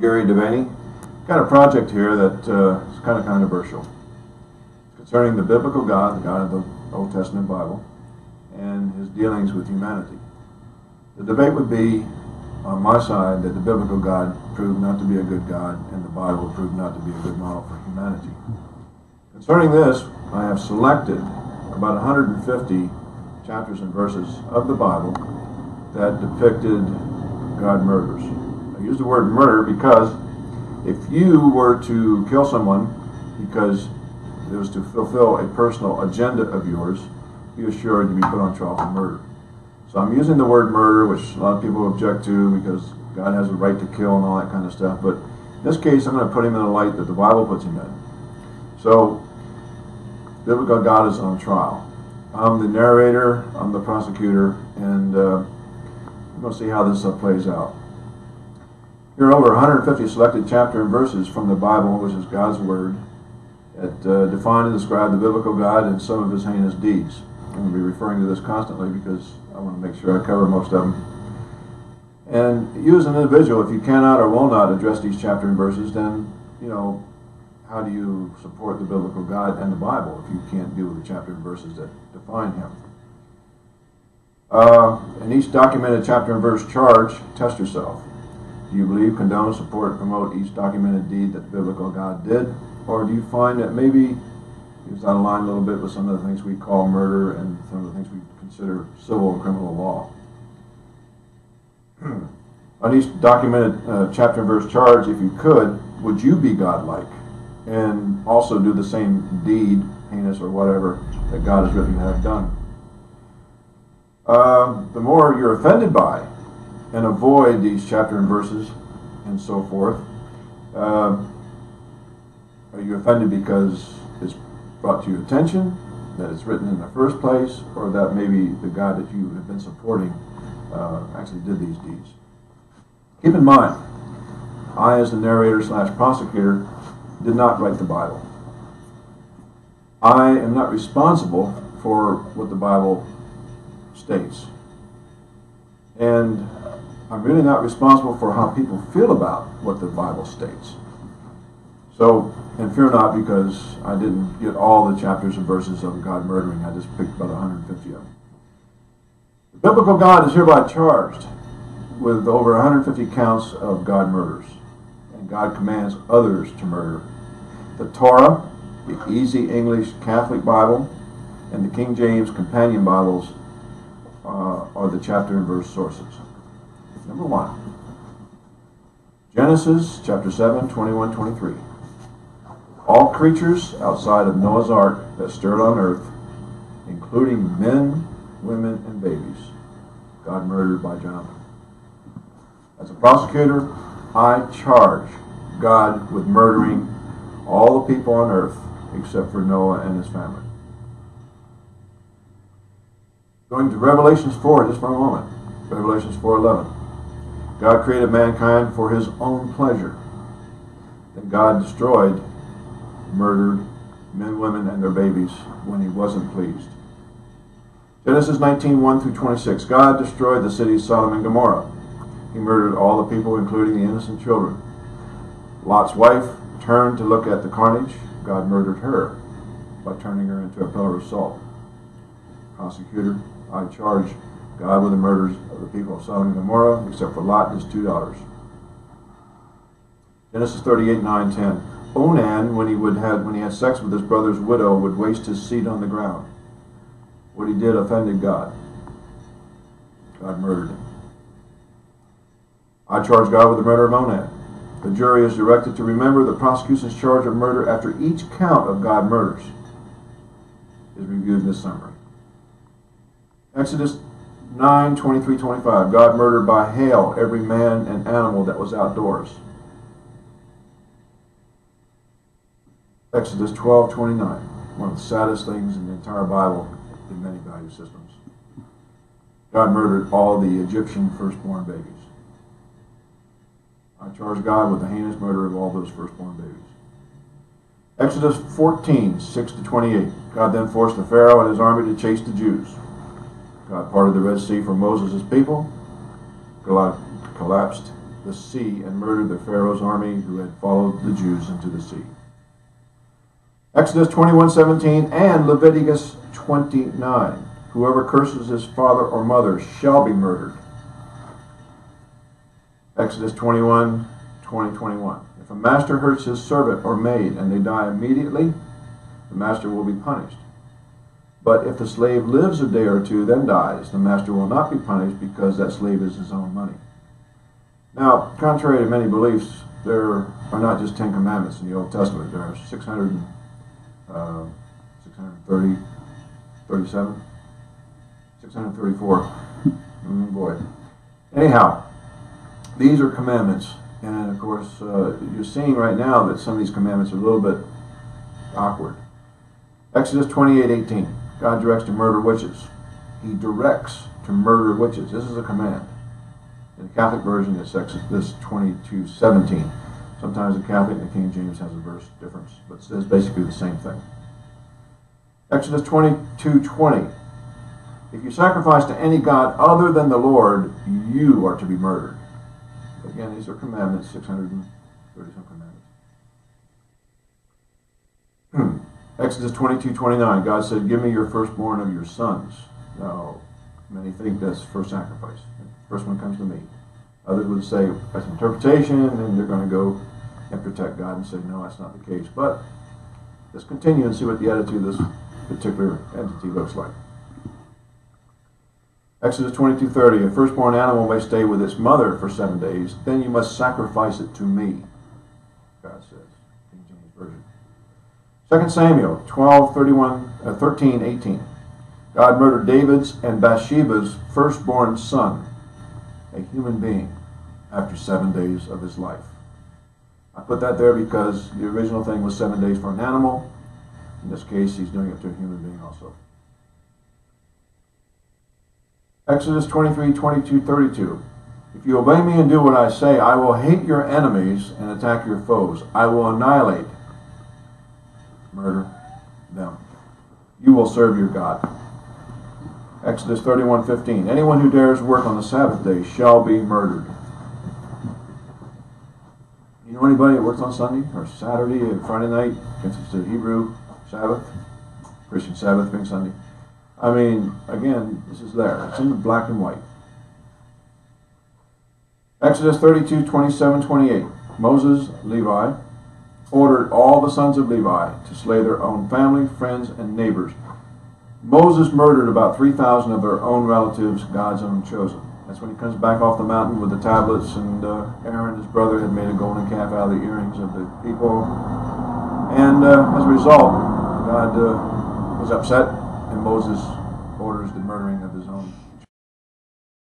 Gary Devaney. Got a project here that is kind of controversial. It's concerning the biblical God, the God of the Old Testament Bible, and his dealings with humanity. The debate would be on my side that the biblical God proved not to be a good God, and the Bible proved not to be a good model for humanity. Concerning this, I have selected about 150 chapters and verses of the Bible that depicted God murders. I use the word murder because if you were to kill someone because it was to fulfill a personal agenda of yours, be assured to be put on trial for murder. So I'm using the word murder, which a lot of people object to because God has a right to kill and all that kind of stuff. But in this case, I'm going to put him in the light that the Bible puts him in. So, biblical God is on trial. I'm the narrator, I'm the prosecutor, and we're going to see how this plays out. Here are over 150 selected chapter and verses from the Bible, which is God's Word, that define and describe the biblical God and some of his heinous deeds. I'm going to be referring to this constantly because I want to make sure I cover most of them. And you as an individual, if you cannot or will not address these chapter and verses, then, how do you support the biblical God and the Bible if you can't deal with the chapter and verses that define him? In each documented chapter and verse charge, test yourself. Do you believe, condone, support, promote each documented deed that the biblical God did? Or do you find that maybe he was out of line a little bit with some of the things we call murder and some of the things we consider civil and criminal law? On each documented chapter and verse charge, if you could, would you be godlike and also do the same deed, heinous or whatever, that God has written to have done? The more you're offended by and avoid these chapter and verses and so forth, are you offended because it's brought to your attention, that it's written in the first place, or that maybe the God that you have been supporting actually did these deeds? Keep in mind, I as the narrator / prosecutor did not write the Bible. I am not responsible for what the Bible states. And I'm really not responsible for how people feel about what the Bible states. So, and fear not, because I didn't get all the chapters and verses of God murdering. I just picked about 150 of them. The biblical God is hereby charged with over 150 counts of God murders. And God commands others to murder. The Torah, the Easy English Catholic Bible, and the King James Companion Bibles are the chapter and verse sources. Number 1. Genesis chapter 7, 21-23. All creatures outside of Noah's Ark that stirred on earth, including men, women, and babies, God murdered by Jonathan. As a prosecutor, I charge God with murdering all the people on earth except for Noah and his family. Going to Revelations 4 just for a moment. Revelations 4:11. God created mankind for his own pleasure. Then God destroyed, murdered men, women, and their babies when he wasn't pleased. Genesis 19:1-26. God destroyed the cities Sodom and Gomorrah. He murdered all the people, including the innocent children. Lot's wife turned to look at the carnage. God murdered her by turning her into a pillar of salt. Prosecutor, I charge God with the murders of the people of Sodom and Gomorrah, except for Lot and his 2 daughters. Genesis 38:9-10. Onan, when he had sex with his brother's widow, would waste his seed on the ground. What he did offended God. God murdered him. I charge God with the murder of Onan. The jury is directed to remember the prosecution's charge of murder after each count of God murders is reviewed in this summary. Exodus 9:23-25. God murdered by hail every man and animal that was outdoors. Exodus 12:29. One of the saddest things in the entire Bible in many value systems. God murdered all the Egyptian firstborn babies. I charge God with the heinous murder of all those firstborn babies. Exodus 14:6-28. God then forced the Pharaoh and his army to chase the Jews. God parted the Red Sea for Moses' people. God collapsed the sea and murdered the Pharaoh's army who had followed the Jews into the sea. Exodus 21:17 and Leviticus 29. Whoever curses his father or mother shall be murdered. Exodus 21:20-21. If a master hurts his servant or maid and they die immediately, the master will be punished. But if the slave lives a day or two, then dies, the master will not be punished because that slave is his own money. Now, contrary to many beliefs, there are not just 10 commandments in the Old Testament. There are 634. Boy. Anyhow, these are commandments. And of course, you're seeing right now that some of these commandments are a little bit awkward. Exodus 28:18. God directs to murder witches. He directs to murder witches. This is a command. In the Catholic version, it's Exodus 22:17. Sometimes the Catholic and the King James has a verse difference, but it says basically the same thing. Exodus 22:20. If you sacrifice to any god other than the Lord, you are to be murdered. Again, these are commandments, 630-some commandments. Exodus 22:29, God said, give me your firstborn of your sons. Now, many think that's first sacrifice. First one comes to me. Others would say that's interpretation, and they're going to go and protect God and say, no, that's not the case. But let's continue and see what the attitude of this particular entity looks like. Exodus 22:30, a firstborn animal may stay with its mother for 7 days, then you must sacrifice it to me, God says, King James Version. 2 Samuel 13:18. God murdered David's and Bathsheba's firstborn son, a human being, after 7 days of his life. I put that there because the original thing was 7 days for an animal. In this case, he's doing it to a human being also. Exodus 23:22-32. If you obey me and do what I say, I will hate your enemies and attack your foes. I will annihilate, murder them. You will serve your God. Exodus 31:15. Anyone who dares work on the Sabbath day shall be murdered. You know anybody that works on Sunday or Saturday or Friday night? Guess it's the Hebrew Sabbath, Christian Sabbath being Sunday. I mean, again, this is there. It's in the black and white. Exodus 32:27-28. Moses, Levi, ordered all the sons of Levi to slay their own family, friends, and neighbors. Moses murdered about 3,000 of their own relatives, God's own chosen. That's when he comes back off the mountain with the tablets, and Aaron, his brother, had made a golden calf out of the earrings of the people. And as a result, God was upset, and Moses orders the murdering of his own